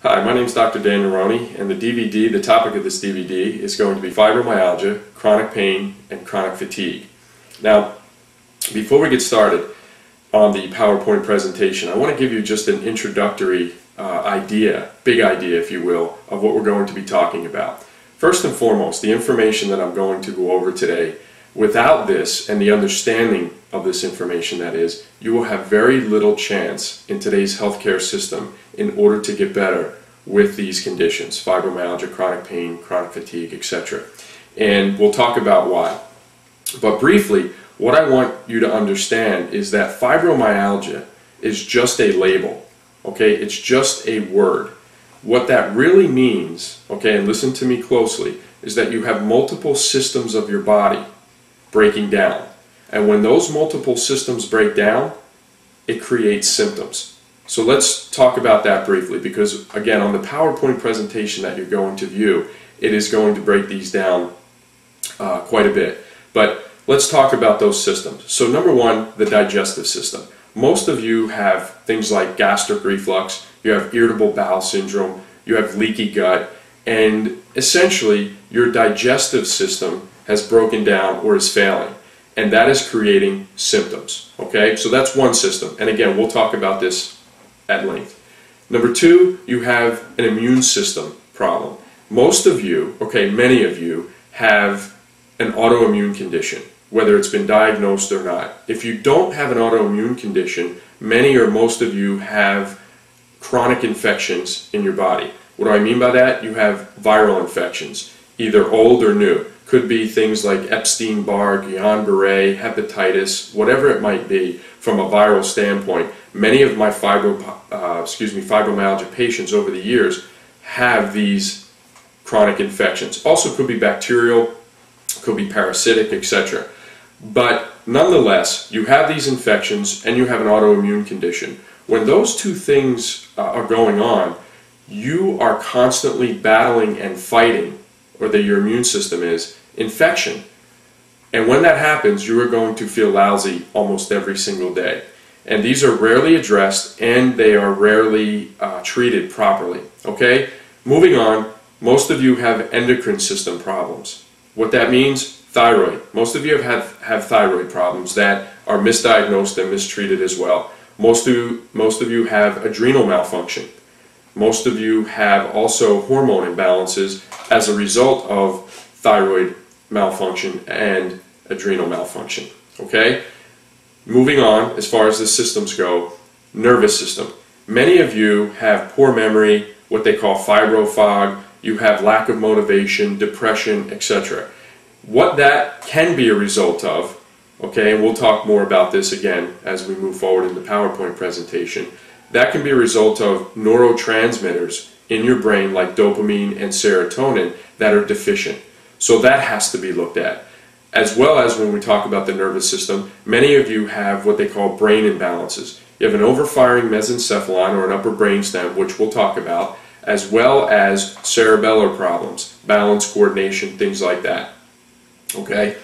Hi, my name is Dr. Dan Neroni, and the topic of this DVD is going to be fibromyalgia, chronic pain, and chronic fatigue. Now, before we get started on the PowerPoint presentation, I want to give you just an introductory big idea, if you will, of what we're going to be talking about. First and foremost, the information that I'm going to go over today, without this and the understanding of this information, that is, you will have very little chance in today's healthcare system in order to get better with these conditions: fibromyalgia, chronic pain, chronic fatigue, etc. And we'll talk about why. But briefly, what I want you to understand is that fibromyalgia is just a label, okay? It's just a word. What that really means, okay, and listen to me closely, is that you have multiple systems of your body breaking down. And when those multiple systems break down, it creates symptoms. So let's talk about that briefly, because again, on the PowerPoint presentation that you're going to view, it is going to break these down quite a bit. But let's talk about those systems. So number one, the digestive system. Most of you have things like gastric reflux, you have irritable bowel syndrome, you have leaky gut, and essentially your digestive system has broken down or is failing. And that is creating symptoms, okay? So that's one system. And again, we'll talk about this at length. Number two, you have an immune system problem. Most of you, okay, many of you, have an autoimmune condition, whether it's been diagnosed or not. If you don't have an autoimmune condition, many or most of you have chronic infections in your body. What do I mean by that? You have viral infections, either old or new. Could be things like Epstein-Barr, Guillain-Barré, hepatitis, whatever it might be from a viral standpoint. Many of my fibromyalgia patients over the years have these chronic infections. Also could be bacterial, could be parasitic, etc. But nonetheless, you have these infections and you have an autoimmune condition. When those two things are going on, you are constantly battling and fighting, or that your immune system is, infection. And when that happens, you are going to feel lousy almost every single day. And these are rarely addressed, and they are rarely treated properly. Okay? Moving on, most of you have endocrine system problems. What that means? Thyroid. Most of you have thyroid problems that are misdiagnosed and mistreated as well. Most of you have adrenal malfunction. Most of you have also hormone imbalances as a result of thyroid malfunction and adrenal malfunction. Okay? Moving on, as far as the systems go, nervous system. Many of you have poor memory, what they call fibrofog, you have lack of motivation, depression, etc. What that can be a result of, okay, and we'll talk more about this again as we move forward in the PowerPoint presentation, that can be a result of neurotransmitters in your brain like dopamine and serotonin that are deficient. So that has to be looked at. As well as when we talk about the nervous system, many of you have what they call brain imbalances. You have an overfiring mesencephalon or an upper brainstem, which we'll talk about, as well as cerebellar problems, balance, coordination, things like that. Okay?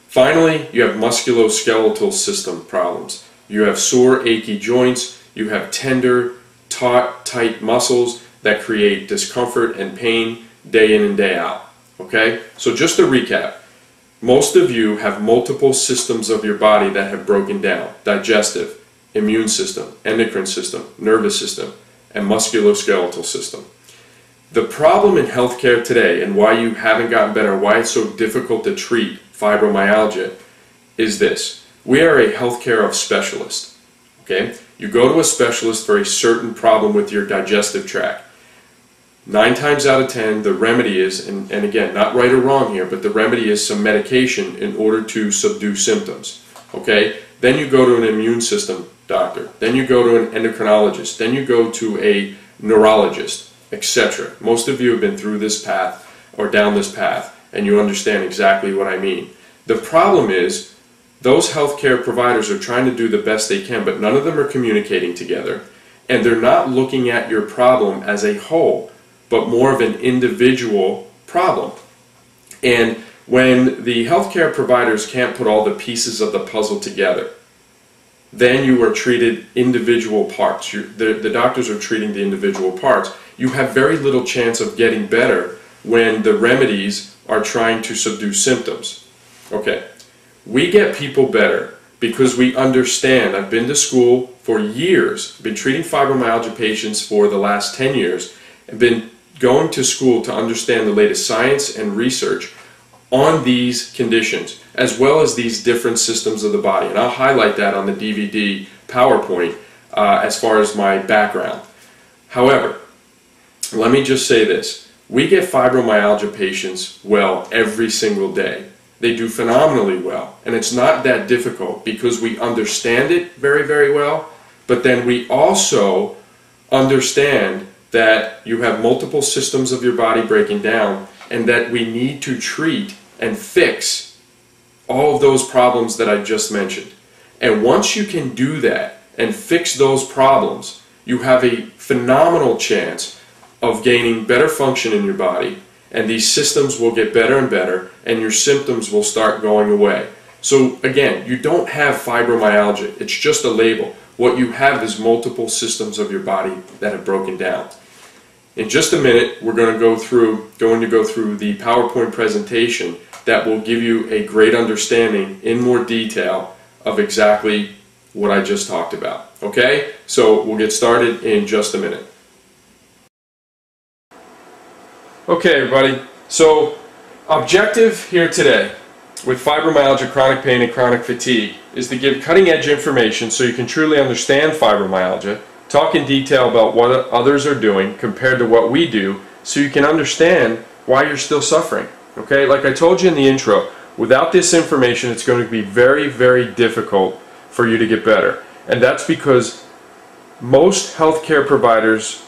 Finally, you have musculoskeletal system problems. You have sore, achy joints. You have tender, taut, tight muscles that create discomfort and pain day in and day out. Okay? So just to recap, most of you have multiple systems of your body that have broken down: digestive, immune system, endocrine system, nervous system, and musculoskeletal system. The problem in healthcare today, and why you haven't gotten better, why it's so difficult to treat fibromyalgia, is this: we are a healthcare of specialists. Okay? You go to a specialist for a certain problem with your digestive tract. 9 times out of 10, the remedy is, and again, not right or wrong here, but the remedy is some medication in order to subdue symptoms. Okay? Then you go to an immune system doctor. Then you go to an endocrinologist. Then you go to a neurologist, etc. Most of you have been through this path or down this path, and you understand exactly what I mean. The problem is, those healthcare providers are trying to do the best they can, but none of them are communicating together, and they're not looking at your problem as a whole, but more of an individual problem. And when the healthcare providers can't put all the pieces of the puzzle together, then you are treated individual parts. The doctors are treating the individual parts. You have very little chance of getting better when the remedies are trying to subdue symptoms. Okay, we get people better because we understand. I've been to school for years, been treating fibromyalgia patients for the last 10 years, and been going to school to understand the latest science and research on these conditions, as well as these different systems of the body. And I'll highlight that on the DVD PowerPoint as far as my background. However, let me just say this. We get fibromyalgia patients well every single day. They do phenomenally well. And it's not that difficult because we understand it very, very well. But then we also understand that you have multiple systems of your body breaking down, and that we need to treat and fix all of those problems that I just mentioned. And once you can do that and fix those problems, you have a phenomenal chance of gaining better function in your body, and these systems will get better and better, and your symptoms will start going away. So again, you don't have fibromyalgia. It's just a label. What you have is multiple systems of your body that have broken down. In just a minute, we're going to go through the PowerPoint presentation that will give you a great understanding in more detail of exactly what I just talked about. Okay? So we'll get started in just a minute. Okay, everybody. So, objective here today with fibromyalgia, chronic pain, and chronic fatigue is to give cutting-edge information so you can truly understand fibromyalgia, talk in detail about what others are doing compared to what we do, so you can understand why you're still suffering. Okay, like I told you in the intro, without this information it's going to be very, very difficult for you to get better. And that's because most healthcare providers,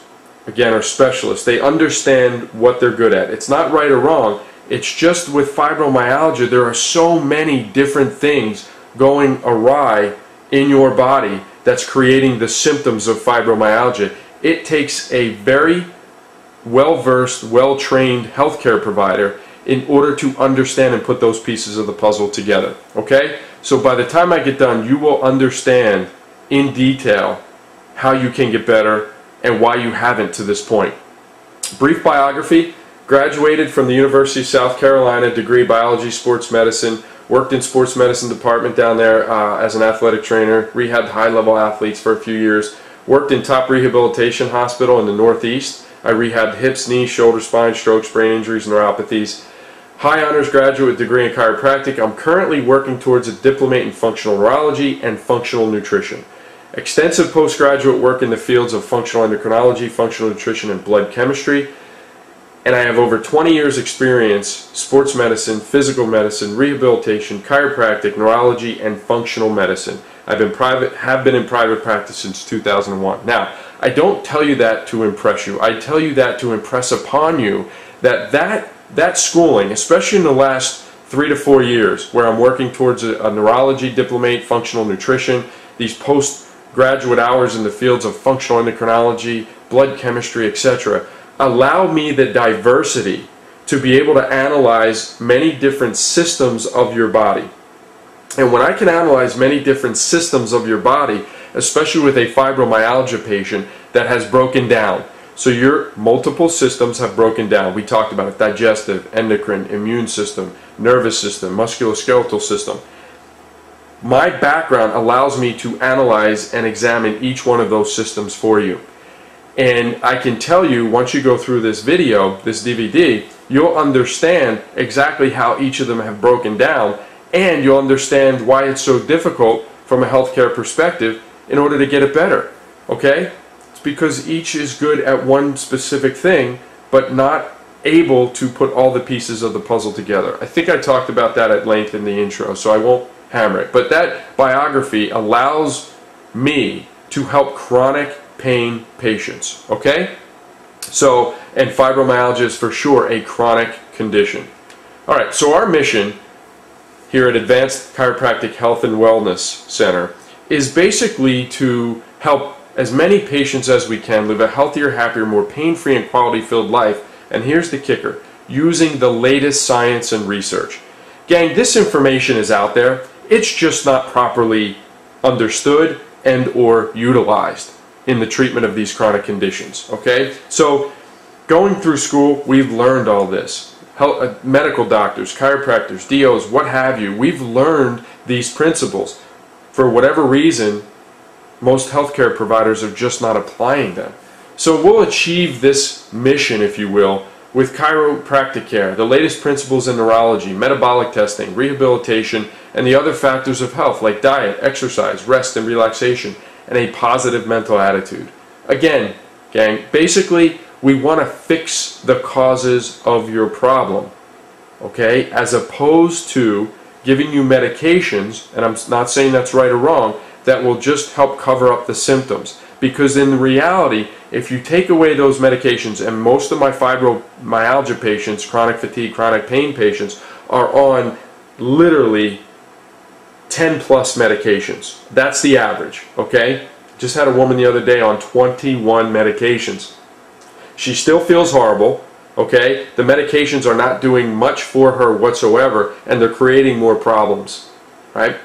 again, are specialists. They understand what they're good at. It's not right or wrong. It's just with fibromyalgia, there are so many different things going awry in your body that's creating the symptoms of fibromyalgia. It takes a very well-versed, well-trained healthcare provider in order to understand and put those pieces of the puzzle together. Okay? So by the time I get done, you will understand in detail how you can get better and why you haven't to this point. Brief biography. Graduated from the University of South Carolina, degree biology, sports medicine, worked in sports medicine department down there as an athletic trainer, rehabbed high-level athletes for a few years, worked in top rehabilitation hospital in the Northeast. I rehabbed hips, knees, shoulder, spine, strokes, brain injuries, neuropathies. High honors graduate degree in chiropractic. I'm currently working towards a diplomate in functional neurology and functional nutrition. Extensive postgraduate work in the fields of functional endocrinology, functional nutrition, and blood chemistry. And I have over 20 years experience, sports medicine, physical medicine, rehabilitation, chiropractic, neurology, and functional medicine. Have been in private practice since 2001. Now, I don't tell you that to impress you. I tell you that to impress upon you that schooling, especially in the last 3 to 4 years, where I'm working towards a neurology diplomate, functional nutrition, these postgraduate hours in the fields of functional endocrinology, blood chemistry, etc., allow me the diversity to be able to analyze many different systems of your body. And when I can analyze many different systems of your body, especially with a fibromyalgia patient that has broken down, so your multiple systems have broken down. We talked about it: digestive, endocrine, immune system, nervous system, musculoskeletal system. My background allows me to analyze and examine each one of those systems for you. And I can tell you, once you go through this video, this DVD, you'll understand exactly how each of them have broken down, and you'll understand why it's so difficult from a healthcare perspective in order to get it better. Okay? It's because each is good at one specific thing, but not able to put all the pieces of the puzzle together. I think I talked about that at length in the intro, so I won't hammer it. But that biography allows me to help chronic pain patients. Okay? So, and fibromyalgia is for sure a chronic condition. Alright, so our mission here at Advanced Chiropractic Health and Wellness Center is basically to help as many patients as we can live a healthier, happier, more pain-free and quality-filled life. And here's the kicker: using the latest science and research. Gang, this information is out there. It's just not properly understood and or utilized in the treatment of these chronic conditions. Okay, so going through school, we've learned all this. Medical doctors, chiropractors, DOs, what have you, we've learned these principles. For whatever reason, most healthcare providers are just not applying them. So we'll achieve this mission, if you will, with chiropractic care, the latest principles in neurology, metabolic testing, rehabilitation, and the other factors of health like diet, exercise, rest and relaxation, and a positive mental attitude. Again, gang, basically we want to fix the causes of your problem, okay, as opposed to giving you medications, and I'm not saying that's right or wrong, that will just help cover up the symptoms. Because in reality, if you take away those medications, and most of my fibromyalgia patients, chronic fatigue, chronic pain patients, are on literally 10 plus medications. That's the average, okay? Just had a woman the other day on 21 medications. She still feels horrible, okay? The medications are not doing much for her whatsoever, and they're creating more problems, right?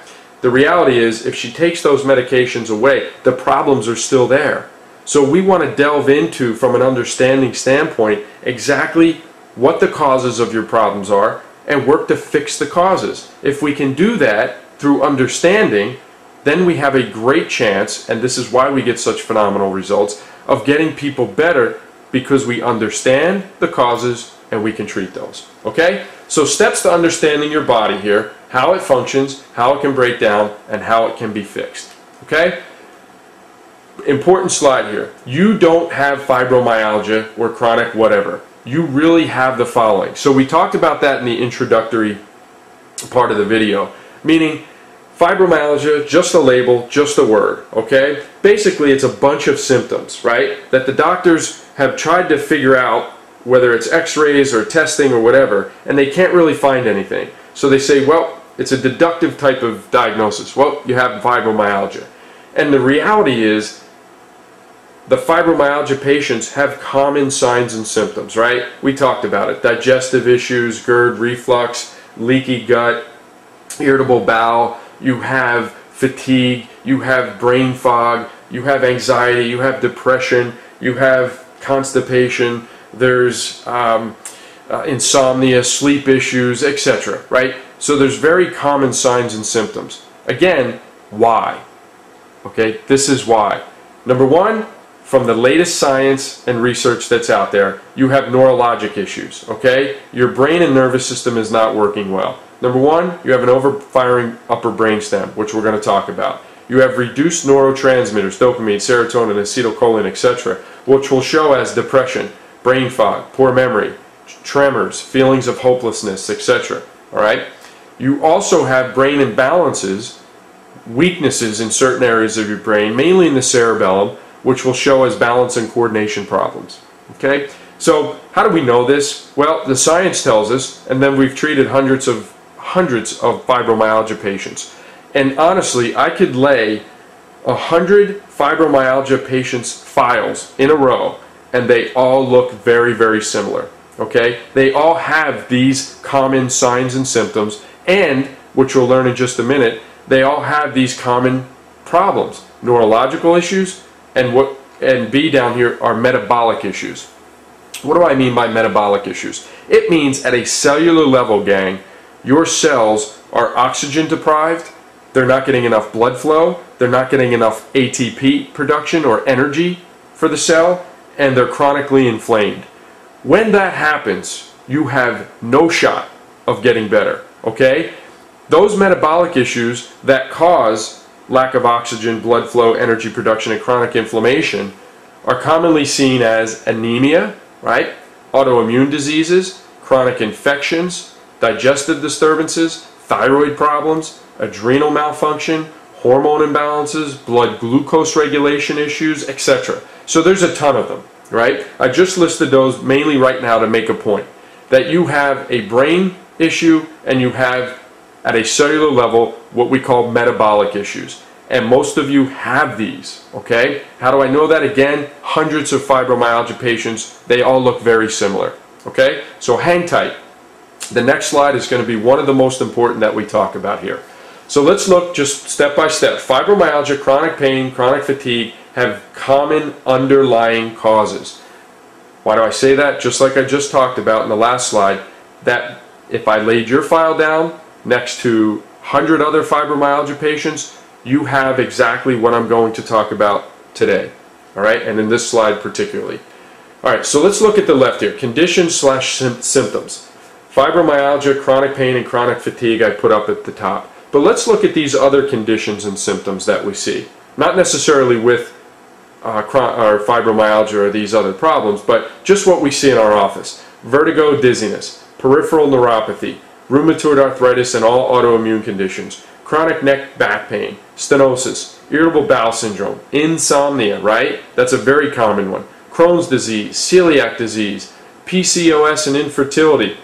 The reality is, if she takes those medications away, the problems are still there. So we want to delve into, from an understanding standpoint, exactly what the causes of your problems are and work to fix the causes. If we can do that through understanding, then we have a great chance, and this is why we get such phenomenal results, of getting people better, because we understand the causes and we can treat those. Okay? So steps to understanding your body here, how it functions, how it can break down, and how it can be fixed. Okay? Important slide here. You don't have fibromyalgia or chronic whatever. You really have the following. So we talked about that in the introductory part of the video, meaning fibromyalgia, just a label, just a word, okay? Basically, it's a bunch of symptoms, right, that the doctors have tried to figure out, whether it's x-rays or testing or whatever, and they can't really find anything. So they say, well, it's a deductive type of diagnosis. Well, you have fibromyalgia. And the reality is, the fibromyalgia patients have common signs and symptoms, right? We talked about it. Digestive issues, GERD, reflux, leaky gut, irritable bowel, you have fatigue, you have brain fog, you have anxiety, you have depression, you have constipation, there's insomnia, sleep issues, etc., right? So there's very common signs and symptoms. Again, why? Okay, this is why. Number one, from the latest science and research that's out there, you have neurologic issues, okay? Your brain and nervous system is not working well. Number one, you have an overfiring upper brainstem, which we're going to talk about. You have reduced neurotransmitters, dopamine, serotonin, acetylcholine, etc., which will show as depression, brain fog, poor memory, tremors, feelings of hopelessness, etc. All right? You also have brain imbalances, weaknesses in certain areas of your brain, mainly in the cerebellum, which will show as balance and coordination problems. Okay? So how do we know this? Well, the science tells us, and then we've treated hundreds of fibromyalgia patients. And honestly, I could lay 100 fibromyalgia patients' files in a row, and they all look very, very similar. Okay? They all have these common signs and symptoms, and, which we'll learn in just a minute, they all have these common problems. Neurological issues, and B down here are metabolic issues. What do I mean by metabolic issues? It means at a cellular level, gang, your cells are oxygen deprived, they're not getting enough blood flow, they're not getting enough ATP production or energy for the cell, and they're chronically inflamed. When that happens, you have no shot of getting better, okay? Those metabolic issues that cause lack of oxygen, blood flow, energy production, and chronic inflammation are commonly seen as anemia, right? Autoimmune diseases, chronic infections, digestive disturbances, thyroid problems, adrenal malfunction, hormone imbalances, blood glucose regulation issues, etc. So there's a ton of them, right? I just listed those mainly right now to make a point that you have a brain issue and you have at a cellular level what we call metabolic issues. And most of you have these, okay? How do I know that? Again, hundreds of fibromyalgia patients, they all look very similar, okay? So hang tight. The next slide is going to be one of the most important that we talk about here. So let's look just step by step. Fibromyalgia, chronic pain, chronic fatigue have common underlying causes. Why do I say that? Just like I just talked about in the last slide, that if I laid your file down next to 100 other fibromyalgia patients, you have exactly what I'm going to talk about today. All right, and in this slide particularly. All right, so let's look at the left here. Conditions slash symptoms. Fibromyalgia, chronic pain, and chronic fatigue I put up at the top. But let's look at these other conditions and symptoms that we see. Not necessarily with or fibromyalgia or these other problems, but just what we see in our office. Vertigo, dizziness, peripheral neuropathy, rheumatoid arthritis and all autoimmune conditions, chronic neck back pain, stenosis, irritable bowel syndrome, insomnia, right? That's a very common one. Crohn's disease, celiac disease, PCOS and infertility,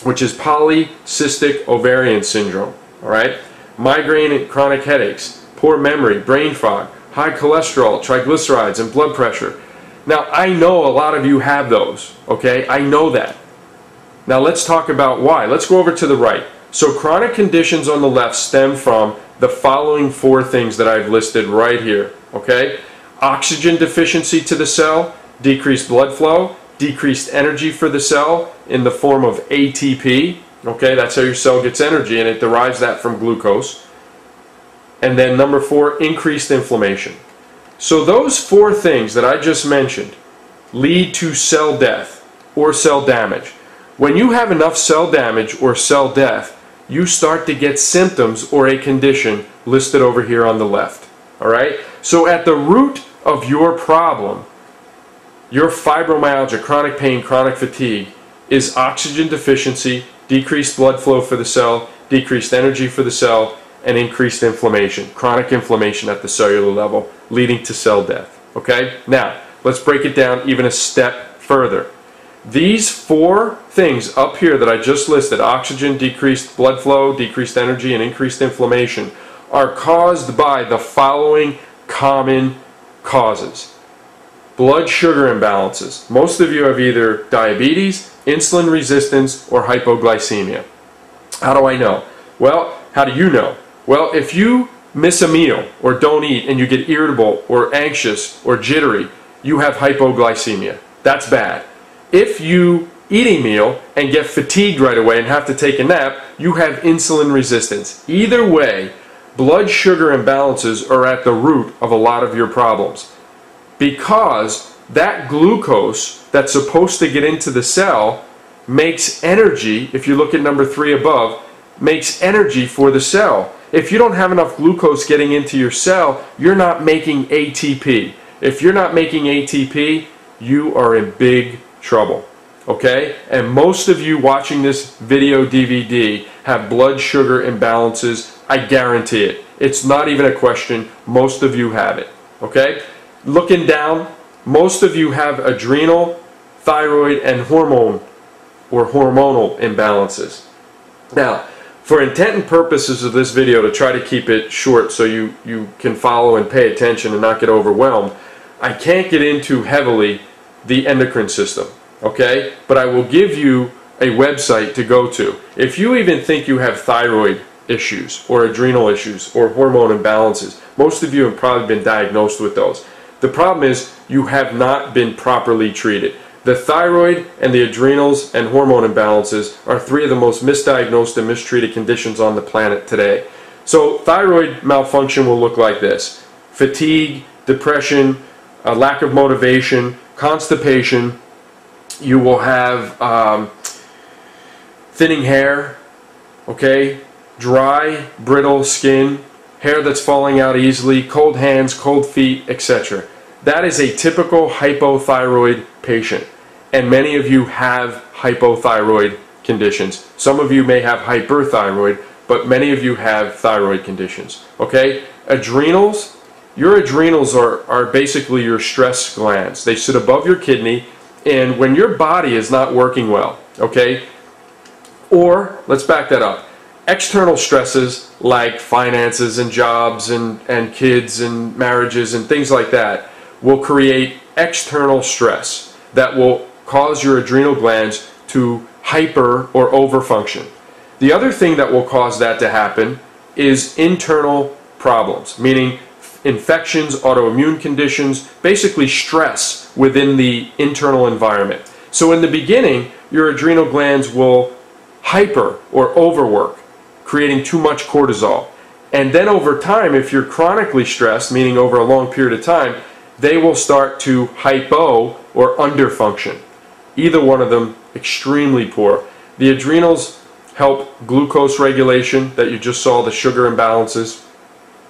which is polycystic ovarian syndrome, all right? Migraine and chronic headaches, poor memory, brain fog, high cholesterol, triglycerides, and blood pressure. Now, I know a lot of you have those, okay? I know that. Now, let's talk about why. Let's go over to the right. So, chronic conditions on the left stem from the following 4 things that I've listed right here, okay? Oxygen deficiency to the cell, decreased blood flow, decreased energy for the cell in the form of ATP, okay? That's how your cell gets energy, and it derives that from glucose. And then number 4, increased inflammation. So those 4 things that I just mentioned lead to cell death or cell damage. When you have enough cell damage or cell death, you start to get symptoms or a condition listed over here on the left. All right? So at the root of your problem, your fibromyalgia, chronic pain, chronic fatigue, is oxygen deficiency, decreased blood flow for the cell, decreased energy for the cell, and increased inflammation, chronic inflammation at the cellular level, leading to cell death. Okay? Now, let's break it down even a step further. These 4 things up here that I just listed, oxygen, decreased blood flow, decreased energy, and increased inflammation, are caused by the following common causes. Blood sugar imbalances. Most of you have either diabetes, insulin resistance, or hypoglycemia. How do I know? Well, how do you know? Well, if you miss a meal or don't eat and you get irritable or anxious or jittery, you have hypoglycemia. That's bad. If you eat a meal and get fatigued right away and have to take a nap, you have insulin resistance. Either way, blood sugar imbalances are at the root of a lot of your problems, because that glucose that's supposed to get into the cell makes energy. If you look at number 3 above, makes energy for the cell. If you don't have enough glucose getting into your cell, you're not making ATP. If you're not making ATP, you are in big trouble. Okay? And most of you watching this video DVD have blood sugar imbalances. I guarantee it. It's not even a question. Most of you have it. Okay? Looking down, most of you have adrenal, thyroid, and hormonal imbalances. Now, for intent and purposes of this video, to try to keep it short so you can follow and pay attention and not get overwhelmed, I can't get into heavily the endocrine system, okay? But I will give you a website to go to. If you even think you have thyroid issues or adrenal issues or hormone imbalances, most of you have probably been diagnosed with those. The problem is you have not been properly treated. The thyroid and the adrenals and hormone imbalances are 3 of the most misdiagnosed and mistreated conditions on the planet today. So thyroid malfunction will look like this: fatigue, depression, a lack of motivation, constipation. You will have thinning hair, okay, dry, brittle skin, hair that's falling out easily, cold hands, cold feet, etc. That is a typical hypothyroid patient, and many of you have hypothyroid conditions. Some of you may have hyperthyroid, but many of you have thyroid conditions. Okay? Adrenals, your adrenals are basically your stress glands. They sit above your kidney, and when your body is not working well, okay, or let's back that up. External stresses like finances and jobs and kids and marriages and things like that will create external stress that will cause your adrenal glands to hyper or overfunction. The other thing that will cause that to happen is internal problems, meaning infections, autoimmune conditions, basically stress within the internal environment. So in the beginning, your adrenal glands will hyper or overwork, creating too much cortisol. And then over time, if you're chronically stressed, meaning over a long period of time, they will start to hypo or underfunction. Either one of them extremely poor. The adrenals help glucose regulation, that you just saw, the sugar imbalances,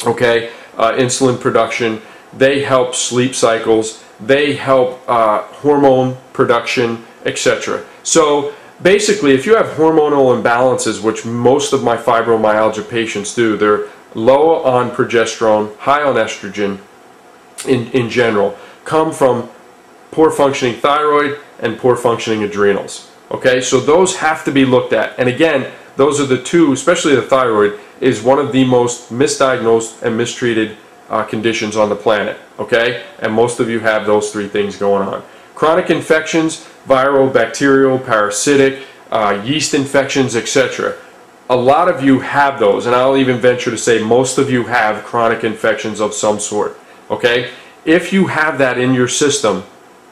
okay, insulin production. They help sleep cycles. They help hormone production, etc. So basically, if you have hormonal imbalances, which most of my fibromyalgia patients do, they're low on progesterone, high on estrogen in general, come from poor functioning thyroid and poor functioning adrenals. Okay, so those have to be looked at. And again, those are the two, especially the thyroid, is one of the most misdiagnosed and mistreated conditions on the planet. Okay, and most of you have those three things going on. Chronic infections, viral, bacterial, parasitic, yeast infections, etc. A lot of you have those, and I'll even venture to say most of you have chronic infections of some sort. Okay, if you have that in your system,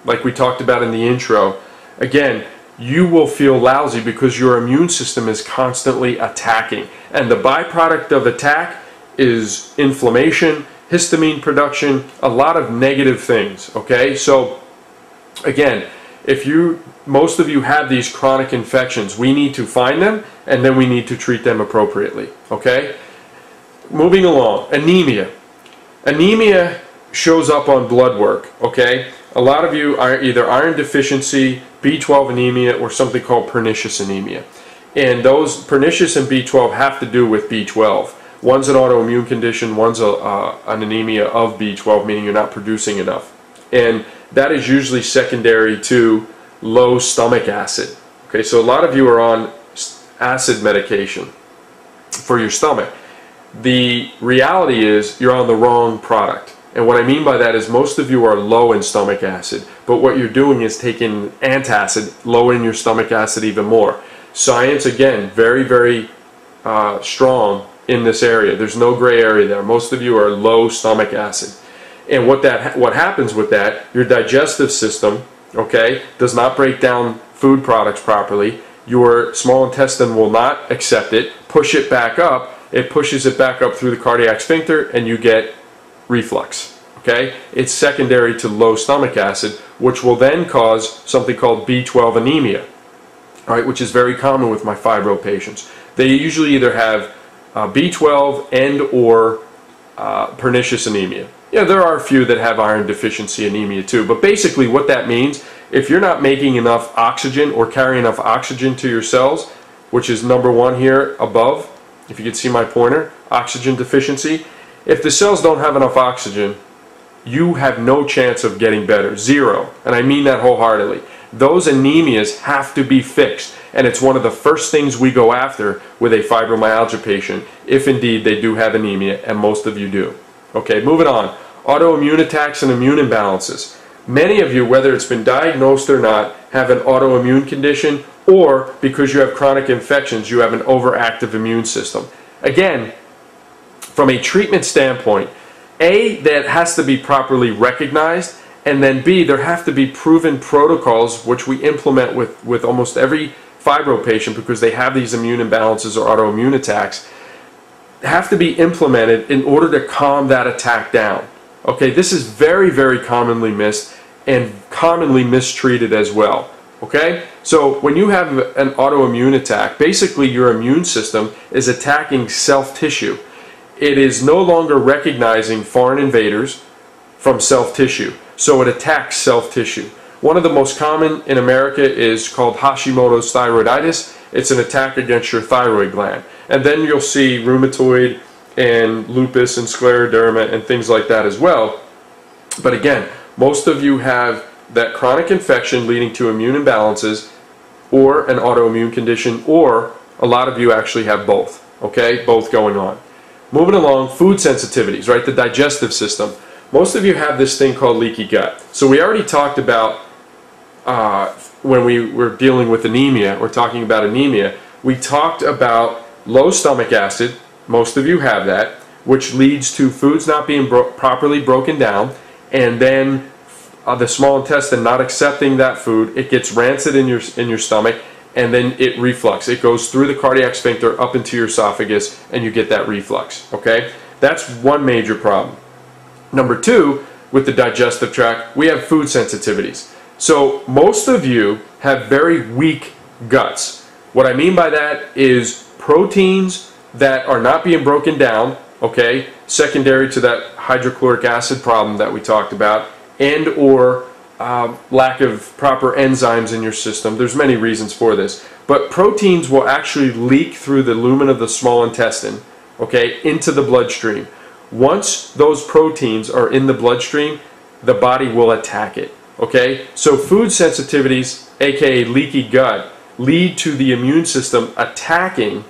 like we talked about in the intro, again, you will feel lousy because your immune system is constantly attacking. And the byproduct of attack is inflammation, histamine production, a lot of negative things. Okay, so again, if most of you have these chronic infections, we need to find them and then we need to treat them appropriately. Okay, moving along, anemia. Anemia shows up on blood work. Okay, a lot of you are either iron deficiency, B12 anemia, or something called pernicious anemia. And those pernicious and B12 have to do with B12. One's an autoimmune condition, one's an anemia of B12, meaning you're not producing enough. And that is usually secondary to low stomach acid. Okay, so a lot of you are on acid medication for your stomach. The reality is you're on the wrong product. And what I mean by that is most of you are low in stomach acid, but what you're doing is taking antacid, lowering your stomach acid even more. Science, again, very, very strong in this area. There's no gray area there. Most of you are low stomach acid. And what happens with that, your digestive system, okay, does not break down food products properly. Your small intestine will not accept it, push it back up. It pushes it back up through the cardiac sphincter and you get reflux. Okay, it's secondary to low stomach acid, which will then cause something called B12 anemia, all right, which is very common with my fibro patients. They usually either have B12 and or pernicious anemia. Yeah, there are a few that have iron deficiency anemia too, but basically what that means, if you're not making enough oxygen or carrying enough oxygen to your cells, which is number one here above, if you can see my pointer, oxygen deficiency. If the cells don't have enough oxygen, you have no chance of getting better, zero. And I mean that wholeheartedly. Those anemias have to be fixed, and it's one of the first things we go after with a fibromyalgia patient, if indeed they do have anemia, and most of you do. Okay, moving on. Autoimmune attacks and immune imbalances. Many of you, whether it's been diagnosed or not, have an autoimmune condition, or because you have chronic infections, you have an overactive immune system. Again, from a treatment standpoint, A, that has to be properly recognized, and then B, there have to be proven protocols which we implement with almost every fibro patient because they have these immune imbalances or autoimmune attacks, have to be implemented in order to calm that attack down. Okay, this is very, very commonly missed and commonly mistreated as well. Okay, so when you have an autoimmune attack, basically your immune system is attacking self-tissue. It is no longer recognizing foreign invaders from self-tissue, so it attacks self-tissue. One of the most common in America is called Hashimoto's thyroiditis. It's an attack against your thyroid gland. And then you'll see rheumatoid and lupus and scleroderma and things like that as well. But again, most of you have that chronic infection leading to immune imbalances or an autoimmune condition, or a lot of you actually have both. Okay, both going on. Moving along, food sensitivities, right? The digestive system. Most of you have this thing called leaky gut. So we already talked about when we were dealing with anemia, we're talking about anemia, we talked about low stomach acid, most of you have that, which leads to foods not being properly broken down, and then the small intestine not accepting that food. It gets rancid in your stomach, and then it reflux. It goes through the cardiac sphincter up into your esophagus, and you get that reflux. Okay, that's one major problem. Number two, with the digestive tract, we have food sensitivities. So most of you have very weak guts. What I mean by that is proteins that are not being broken down, okay, secondary to that hydrochloric acid problem that we talked about, and or lack of proper enzymes in your system. There's many reasons for this, but proteins will actually leak through the lumen of the small intestine, okay, into the bloodstream. Once those proteins are in the bloodstream, the body will attack it, okay? So food sensitivities, aka leaky gut, lead to the immune system attacking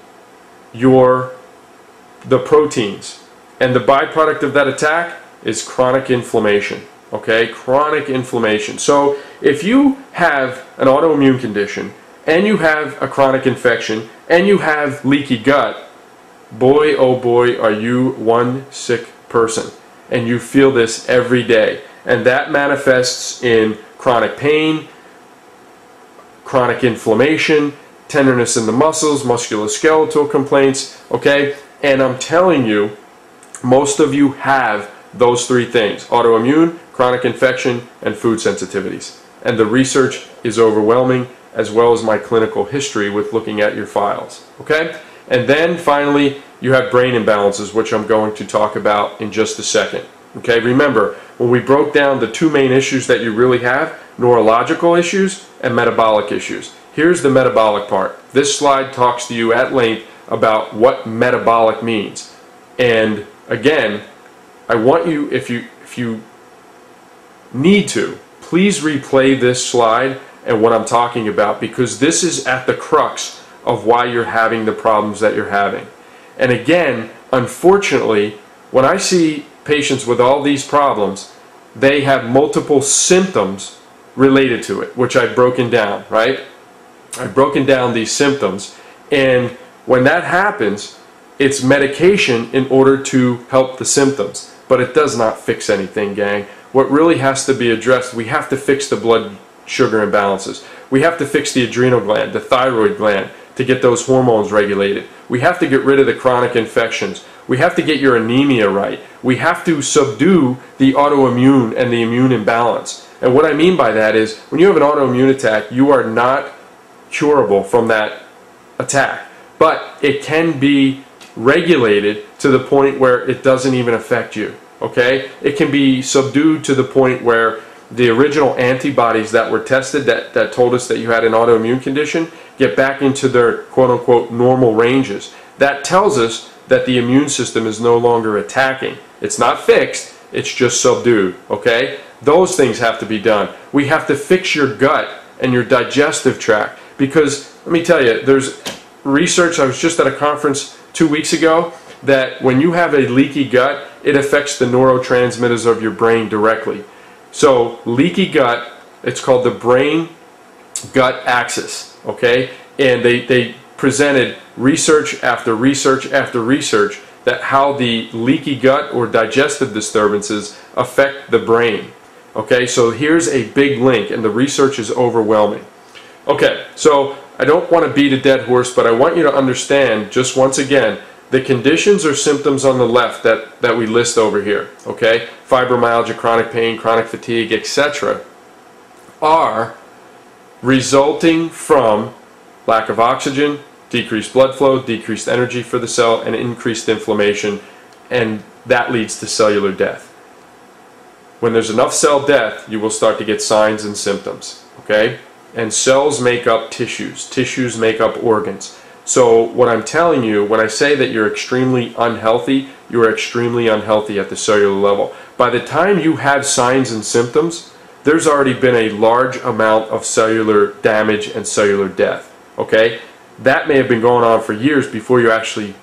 the proteins, and the byproduct of that attack is chronic inflammation. Okay, chronic inflammation. So if you have an autoimmune condition and you have a chronic infection and you have leaky gut, boy oh boy are you one sick person, and you feel this every day, and that manifests in chronic pain, chronic inflammation, tenderness in the muscles, musculoskeletal complaints, okay? And I'm telling you, most of you have those three things: autoimmune, chronic infection, and food sensitivities. And the research is overwhelming, as well as my clinical history with looking at your files. Okay? And then finally, you have brain imbalances, which I'm going to talk about in just a second. Okay? Remember, when we broke down the two main issues that you really have, neurological issues and metabolic issues. Here's the metabolic part. This slide talks to you at length about what metabolic means. And again, I want you, if you need to, please replay this slide and what I'm talking about, because this is at the crux of why you're having the problems that you're having. And again, unfortunately, when I see patients with all these problems, they have multiple symptoms related to it, which I've broken down, right? I've broken down these symptoms, and when that happens, it's medication in order to help the symptoms, but it does not fix anything, gang. What really has to be addressed, we have to fix the blood sugar imbalances. We have to fix the adrenal gland, the thyroid gland, to get those hormones regulated. We have to get rid of the chronic infections. We have to get your anemia right. We have to subdue the autoimmune and the immune imbalance. And what I mean by that is, when you have an autoimmune attack, you are not curable from that attack, but it can be regulated to the point where it doesn't even affect you. Okay? It can be subdued to the point where the original antibodies that were tested that told us that you had an autoimmune condition get back into their quote-unquote normal ranges. That tells us that the immune system is no longer attacking. It's not fixed, it's just subdued. Okay? Those things have to be done. We have to fix your gut and your digestive tract, because let me tell you, there's research. I was just at a conference 2 weeks ago that when you have a leaky gut, it affects the neurotransmitters of your brain directly. So leaky gut, it's called the brain-gut axis, okay? And they presented research after research after research that how the leaky gut or digestive disturbances affect the brain. Okay, so here's a big link, and the research is overwhelming. Okay, so I don't want to beat a dead horse, but I want you to understand, just once again, the conditions or symptoms on the left that we list over here, okay, fibromyalgia, chronic pain, chronic fatigue, etc., are resulting from lack of oxygen, decreased blood flow, decreased energy for the cell, and increased inflammation, and that leads to cellular death. When there's enough cell death, you will start to get signs and symptoms, okay? And cells make up tissues. Tissues make up organs. So what I'm telling you, when I say that you're extremely unhealthy, you're extremely unhealthy at the cellular level. By the time you have signs and symptoms, there's already been a large amount of cellular damage and cellular death, okay? That may have been going on for years before you actually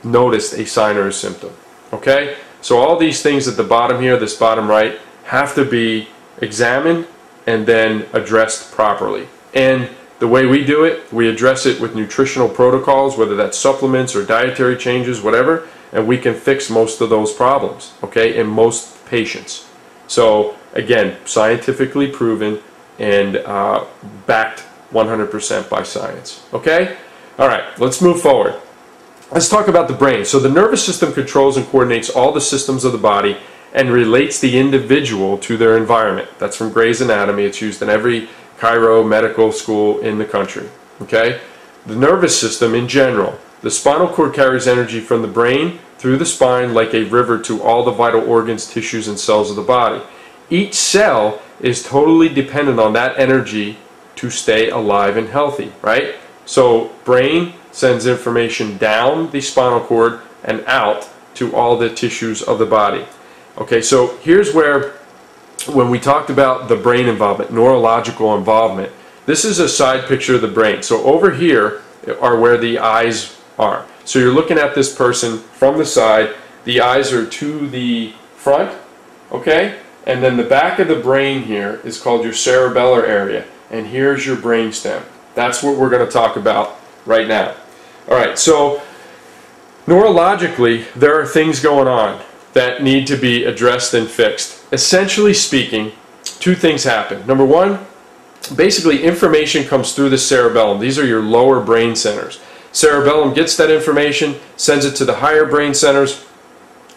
noticed a sign or a symptom, okay? So all these things at the bottom here, this bottom right, have to be examined and then addressed properly. And The way we do it, we address it with nutritional protocols, whether that's supplements or dietary changes, whatever, and we can fix most of those problems, okay, in most patients. So again, scientifically proven and backed 100% by science, okay? All right, let's move forward. Let's talk about the brain. So the nervous system controls and coordinates all the systems of the body and relates the individual to their environment. That's from Gray's Anatomy. It's used in every chiro medical school in the country, okay? The nervous system in general. The spinal cord carries energy from the brain through the spine like a river to all the vital organs, tissues, and cells of the body. Each cell is totally dependent on that energy to stay alive and healthy, right? So brain sends information down the spinal cord and out to all the tissues of the body. Okay, so here's where, when we talked about the brain involvement, neurological involvement, this is a side picture of the brain. So over here are where the eyes are. So you're looking at this person from the side, the eyes are to the front, okay? And then the back of the brain here is called your cerebellar area, and here's your brain stem. That's what we're going to talk about right now. Alright, so neurologically, there are things going on that need to be addressed and fixed. Essentially speaking, two things happen. Number one, basically information comes through the cerebellum. These are your lower brain centers. Cerebellum gets that information, sends it to the higher brain centers,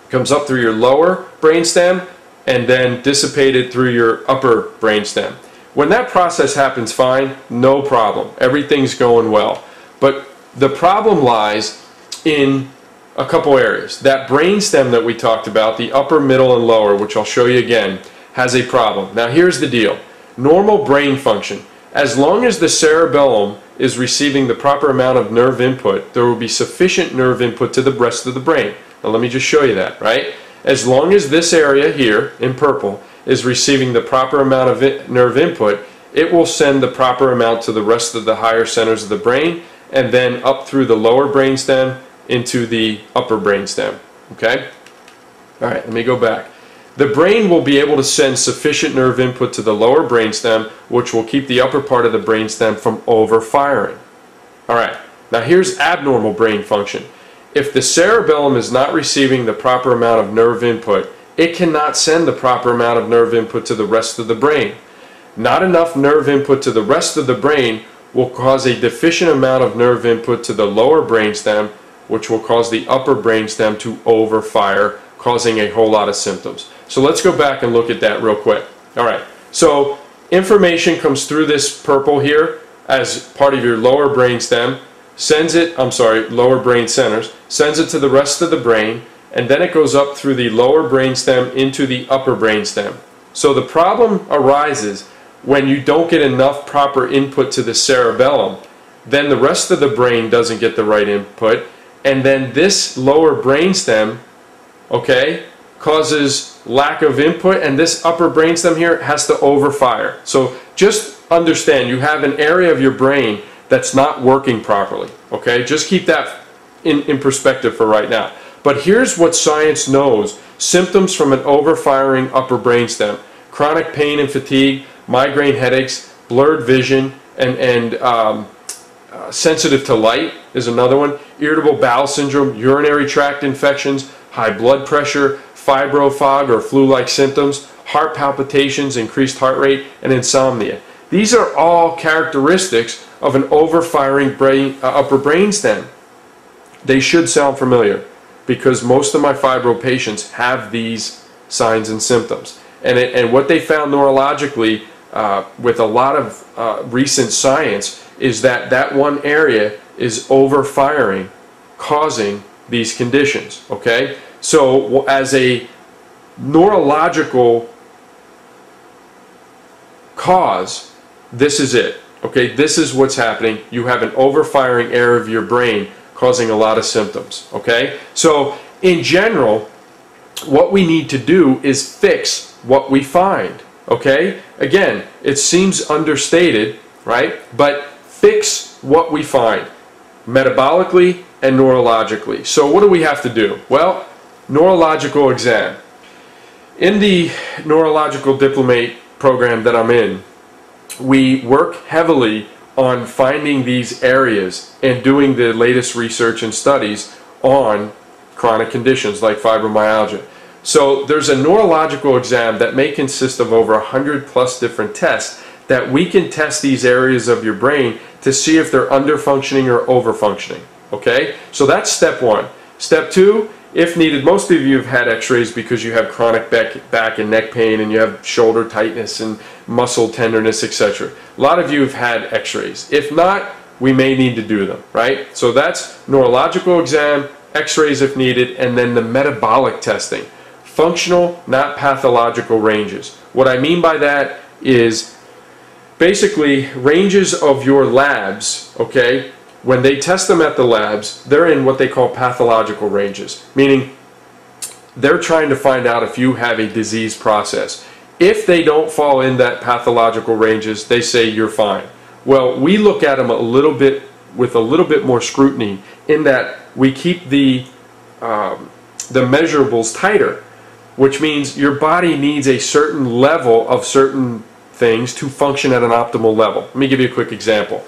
comes up through your lower brain stem, and then dissipated through your upper brain stem. When that process happens, fine, no problem. Everything's going well. But the problem lies in a couple areas. That brain stem that we talked about, the upper, middle, and lower, which I'll show you again, has a problem. Now here's the deal. Normal brain function, as long as the cerebellum is receiving the proper amount of nerve input, there will be sufficient nerve input to the rest of the brain. Now let me just show you that, right? As long as this area here, in purple, is receiving the proper amount of nerve input, it will send the proper amount to the rest of the higher centers of the brain, and then up through the lower brainstem into the upper brainstem. Okay? Alright, let me go back. The brain will be able to send sufficient nerve input to the lower brainstem, which will keep the upper part of the brainstem from overfiring. Alright, now here's abnormal brain function. If the cerebellum is not receiving the proper amount of nerve input, it cannot send the proper amount of nerve input to the rest of the brain. Not enough nerve input to the rest of the brain will cause a deficient amount of nerve input to the lower brainstem, which will cause the upper brainstem to overfire, causing a whole lot of symptoms. So let's go back and look at that real quick. Alright, so information comes through this purple here as part of your lower brainstem, lower brain centers, sends it to the rest of the brain, and then it goes up through the lower brainstem into the upper brainstem. So the problem arises when you don't get enough proper input to the cerebellum. Then the rest of the brain doesn't get the right input, and then this lower brainstem, okay, causes lack of input, and this upper brainstem here has to overfire. So just understand, you have an area of your brain that's not working properly, okay? Just keep that in perspective for right now. But here's what science knows. Symptoms from an overfiring upper brainstem: chronic pain and fatigue, migraine headaches, blurred vision, and sensitive to light is another one, irritable bowel syndrome, urinary tract infections, high blood pressure, fibrofog or flu-like symptoms, heart palpitations, increased heart rate, and insomnia. These are all characteristics of an overfiring upper brainstem. They should sound familiar, because most of my fibro patients have these signs and symptoms. And what they found neurologically with a lot of recent science is that that one area is overfiring, causing these conditions. Okay? So as a neurological cause, this is it. Okay? This is what's happening. You have an overfiring area of your brain causing a lot of symptoms. Okay? So in general, what we need to do is fix what we find. Okay? Again, it seems understated, right? But fix what we find, metabolically and neurologically. So what do we have to do? Well, neurological exam. In the neurological diplomate program that I'm in, we work heavily on finding these areas and doing the latest research and studies on chronic conditions like fibromyalgia. So there's a neurological exam that may consist of over 100+ different tests that we can test these areas of your brain to see if they're under-functioning or over-functioning. Okay? So that's step one. Step two, if needed, most of you have had x-rays because you have chronic back and neck pain and you have shoulder tightness and muscle tenderness, etc. A lot of you have had x-rays. If not, we may need to do them, right? So that's neurological exam, x-rays if needed, and then the metabolic testing. Functional, not pathological ranges. What I mean by that is basically ranges of your labs, okay? When they test them at the labs, they're in what they call pathological ranges, meaning they're trying to find out if you have a disease process. If they don't fall in that pathological ranges, they say you're fine. Well, we look at them with a little bit more scrutiny in that we keep the measurables tighter, which means your body needs a certain level of certain things to function at an optimal level. Let me give you a quick example.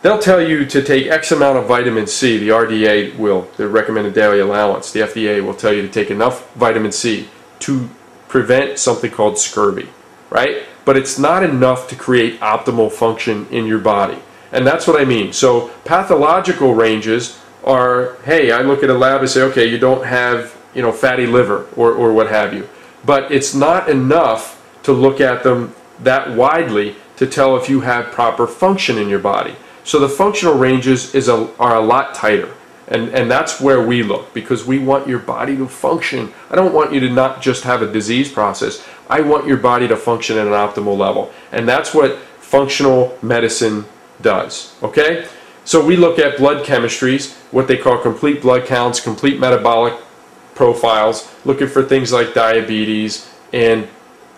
They'll tell you to take X amount of vitamin C. The RDA will, the recommended daily allowance. The FDA will tell you to take enough vitamin C to prevent something called scurvy, right? But it's not enough to create optimal function in your body. And that's what I mean. So pathological ranges are, hey, I look at a lab and say, okay, you don't have, fatty liver or what have you. But it's not enough to look at them that widely to tell if you have proper function in your body. So the functional ranges are a lot tighter, and that's where we look, because we want your body to function. I don't want you to not just have a disease process. I want your body to function at an optimal level, and that's what functional medicine does, okay? So we look at blood chemistries, what they call complete blood counts, complete metabolic profiles, looking for things like diabetes and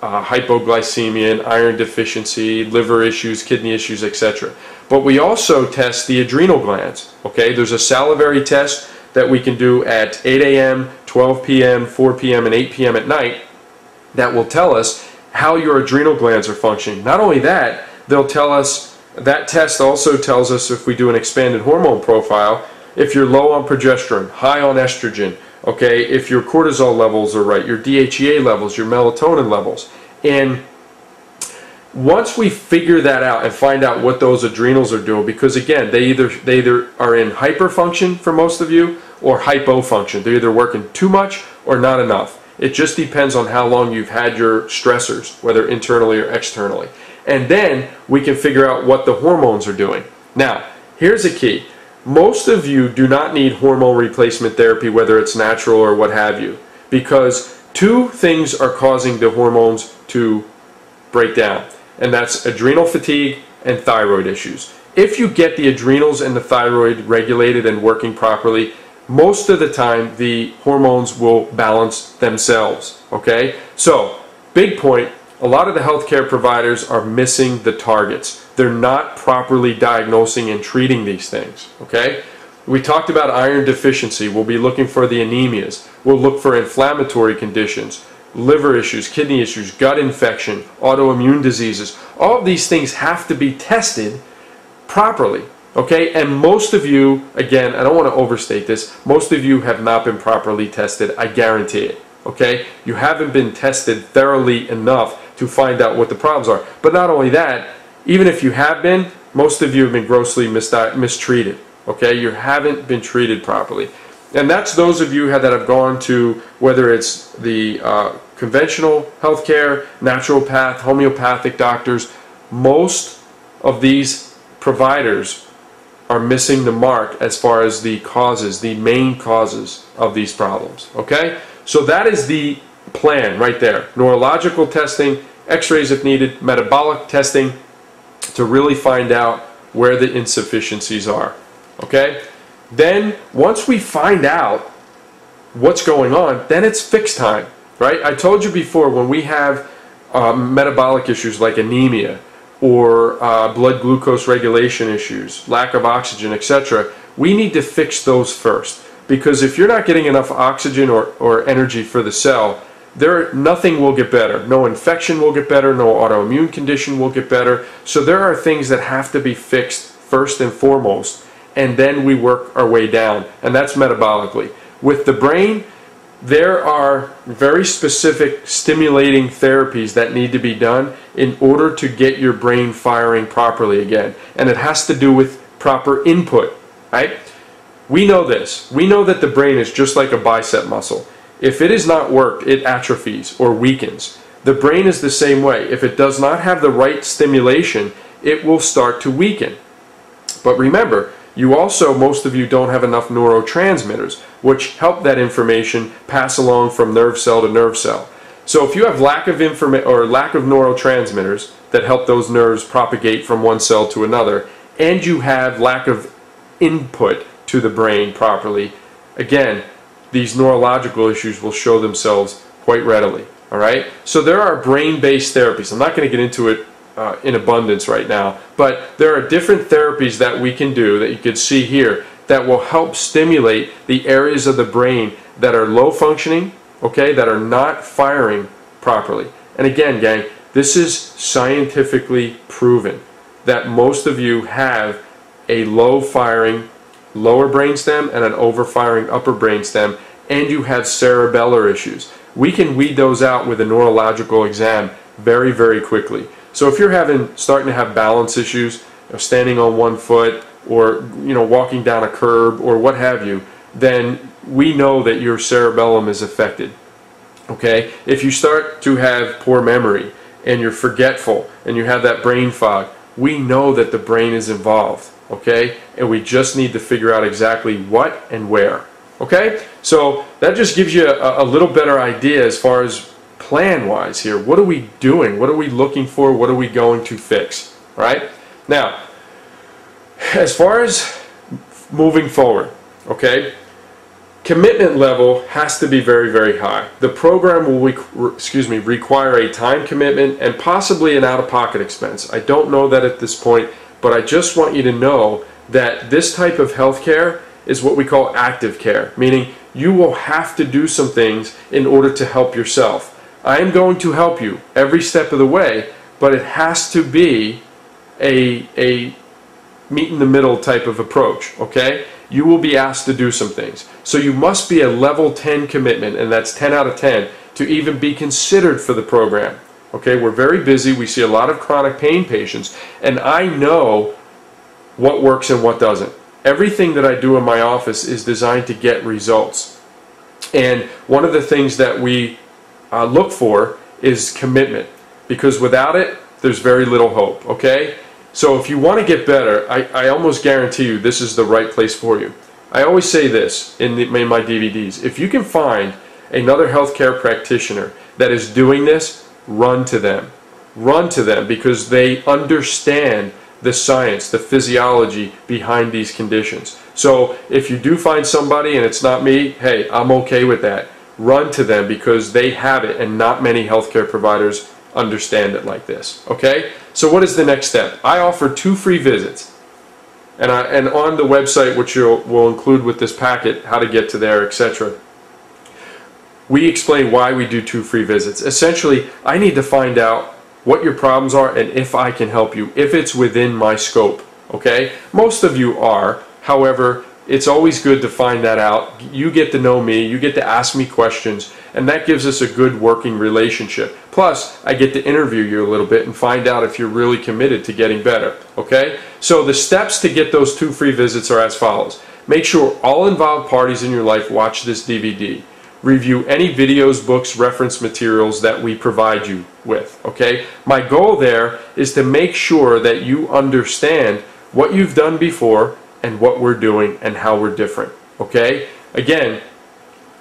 hypoglycemia and iron deficiency, liver issues, kidney issues, etc. But we also test the adrenal glands. Okay, there's a salivary test that we can do at 8 a.m., 12 p.m., 4 p.m., and 8 p.m. at night that will tell us how your adrenal glands are functioning. Not only that, they'll tell us, that test also tells us, if we do an expanded hormone profile, if you're low on progesterone, high on estrogen, okay, if your cortisol levels are right, your DHEA levels, your melatonin levels. And once we figure that out and find out what those adrenals are doing, because again, they either are in hyperfunction for most of you or hypofunction. They're either working too much or not enough. It just depends on how long you've had your stressors, whether internally or externally. And then we can figure out what the hormones are doing. Now, here's a key. Most of you do not need hormone replacement therapy, whether it's natural or what have you, because two things are causing the hormones to break down, and that's adrenal fatigue and thyroid issues. If you get the adrenals and the thyroid regulated and working properly, most of the time the hormones will balance themselves, okay? So, big point, a lot of the healthcare providers are missing the targets. They're not properly diagnosing and treating these things, okay? We talked about iron deficiency. We'll be looking for the anemias. We'll look for inflammatory conditions, liver issues, kidney issues, gut infection, autoimmune diseases. All of these things have to be tested properly, okay? And most of you, again, I don't want to overstate this, most of you have not been properly tested, I guarantee it, okay? You haven't been tested thoroughly enough to find out what the problems are. But not only that, even if you have been, most of you have been grossly mistreated, okay? You haven't been treated properly. And that's those of you that have gone to, whether it's the conventional healthcare, naturopath, homeopathic doctors, most of these providers are missing the mark as far as the causes, the main causes of these problems, okay? So that is the plan right there. Neurological testing, x-rays if needed, metabolic testing to really find out where the insufficiencies are, okay? Then once we find out what's going on, then it's fix time, right? I told you before, when we have metabolic issues like anemia or blood glucose regulation issues, lack of oxygen, etc., we need to fix those first. Because if you're not getting enough oxygen or energy for the cell, nothing will get better. No infection will get better, no autoimmune condition will get better. So there are things that have to be fixed first and foremost, and then we work our way down, and that's metabolically. With the brain, there are very specific stimulating therapies that need to be done in order to get your brain firing properly again, and it has to do with proper input, right? We know this. We know that the brain is just like a bicep muscle. If it is not worked, it atrophies or weakens. The brain is the same way. If it does not have the right stimulation, it will start to weaken. But remember, you also, most of you don't have enough neurotransmitters, which help that information pass along from nerve cell to nerve cell. So if you have lack of neurotransmitters that help those nerves propagate from one cell to another, and you have lack of input to the brain properly, again, these neurological issues will show themselves quite readily. All right? So there are brain-based therapies. I'm not going to get into it in abundance right now, but there are different therapies that we can do that you can see here that will help stimulate the areas of the brain that are low functioning, okay, that are not firing properly. And again, gang, this is scientifically proven that most of you have a low firing lower brainstem and an overfiring upper brainstem, and you have cerebellar issues. We can weed those out with a neurological exam very, very quickly. So if you're starting to have balance issues, standing on one foot, or walking down a curb or what have you, then we know that your cerebellum is affected. Okay? If you start to have poor memory and you're forgetful and you have that brain fog, we know that the brain is involved. Okay? And we just need to figure out exactly what and where. Okay? So that just gives you a little better idea as far as plan-wise here. What are we doing? What are we looking for? What are we going to fix? Right? Now, as far as moving forward, okay, commitment level has to be very, very high. The program will require a time commitment and possibly an out-of-pocket expense. I don't know that at this point, but I just want you to know that this type of health care is what we call active care, meaning you will have to do some things in order to help yourself. I am going to help you every step of the way, but it has to be a meet in the middle type of approach, okay? You will be asked to do some things. So you must be a level 10 commitment, and that's 10 out of 10, to even be considered for the program. Okay, we're very busy. We see a lot of chronic pain patients, and I know what works and what doesn't. Everything that I do in my office is designed to get results. And one of the things that we look for is commitment, because without it, there's very little hope, okay? So if you want to get better, I almost guarantee you this is the right place for you. I always say this in my DVDs. If you can find another healthcare practitioner that is doing this, run to them. Run to them, because they understand the science, the physiology behind these conditions. So if you do find somebody and it's not me, hey, I'm okay with that. Run to them, because they have it, and not many healthcare providers understand it like this. Okay? So what is the next step? I offer 2 free visits. And on the website, which we'll include with this packet, how to get to there, etc., we explain why we do 2 free visits. Essentially, I need to find out what your problems are and if I can help you, if it's within my scope. Okay? Most of you are. However, it's always good to find that out. You get to know me, you get to ask me questions, and that gives us a good working relationship. Plus, I get to interview you a little bit and find out if you're really committed to getting better. Okay? So the steps to get those 2 free visits are as follows. Make sure all involved parties in your life watch this DVD. Review any videos, books, reference materials that we provide you with. Okay? My goal there is to make sure that you understand what you've done before and what we're doing and how we're different. Okay? Again,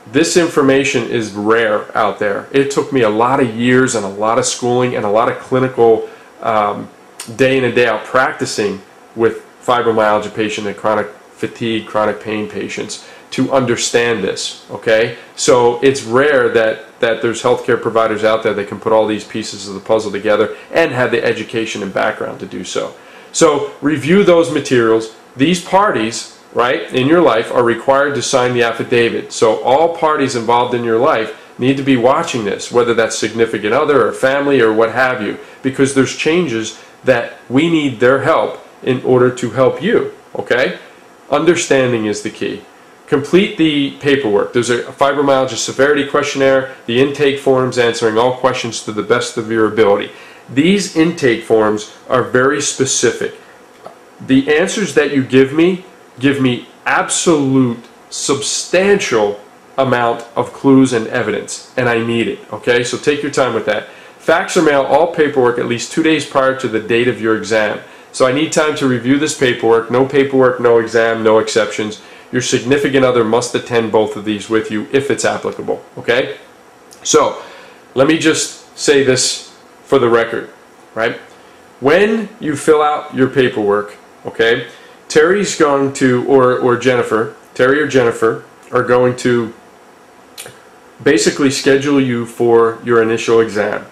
this information is rare out there. It took me a lot of years and a lot of schooling and a lot of clinical day in and day out practicing with fibromyalgia patients and chronic fatigue, chronic pain patients to understand this. Okay? So it's rare that there's healthcare providers out there that can put all these pieces of the puzzle together and have the education and background to do so. So review those materials. These parties, right, in your life are required to sign the affidavit. So all parties involved in your life need to be watching this, whether that's significant other or family or what have you, because there's changes that we need their help in order to help you, okay? Understanding is the key. Complete the paperwork. There's a fibromyalgia severity questionnaire, the intake forms answering all questions to the best of your ability. These intake forms are very specific. The answers that you give me absolute, substantial amount of clues and evidence, and I need it, okay? So take your time with that. Fax or mail all paperwork at least 2 days prior to the date of your exam. So I need time to review this paperwork. No paperwork, no exam, no exceptions. Your significant other must attend both of these with you if it's applicable, okay? So let me just say this for the record, right? When you fill out your paperwork, okay, Terry's going to, or Jennifer, Terry or Jennifer are going to basically schedule you for your initial exam.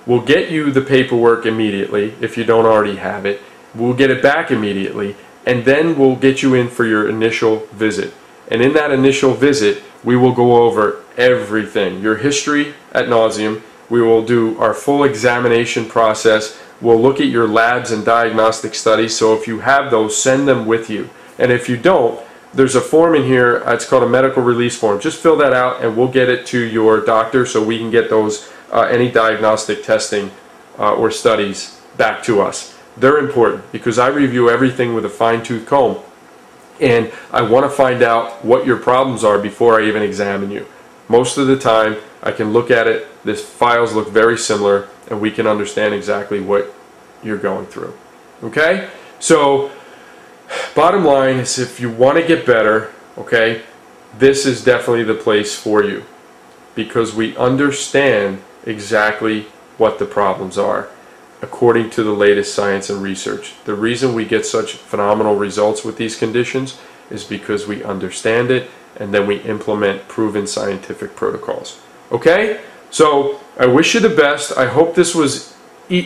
We'll get you the paperwork immediately if you don't already have it. We'll get it back immediately, and then we'll get you in for your initial visit. And in that initial visit, we will go over everything, your history ad nauseum. We will do our full examination process. We'll look at your labs and diagnostic studies, so if you have those, send them with you. And if you don't, there's a form in here, it's called a medical release form. Just fill that out and we'll get it to your doctor so we can get those, any diagnostic testing or studies back to us. They're important because I review everything with a fine-tooth comb, and I want to find out what your problems are before I even examine you. Most of the time I can look at it, the files look very similar, and we can understand exactly what you're going through. Okay? So bottom line is, if you want to get better, okay, this is definitely the place for you, because we understand exactly what the problems are according to the latest science and research. The reason we get such phenomenal results with these conditions is because we understand it and then we implement proven scientific protocols. Okay? So I wish you the best. I hope this was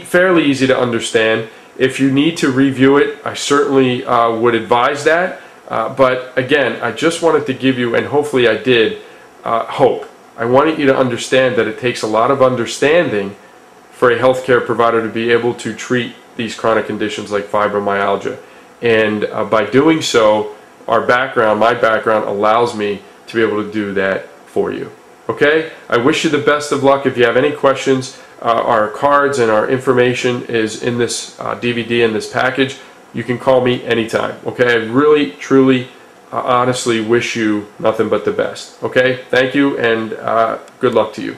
fairly easy to understand. If you need to review it, I certainly would advise that. But again, I just wanted to give you, and hopefully I did, hope. I wanted you to understand that it takes a lot of understanding for a healthcare provider to be able to treat these chronic conditions like fibromyalgia. And by doing so, our background, my background, allows me to be able to do that for you. Okay? I wish you the best of luck. If you have any questions, our cards and our information is in this DVD and this package. You can call me anytime. Okay? I really, truly, honestly wish you nothing but the best. Okay? Thank you, and good luck to you.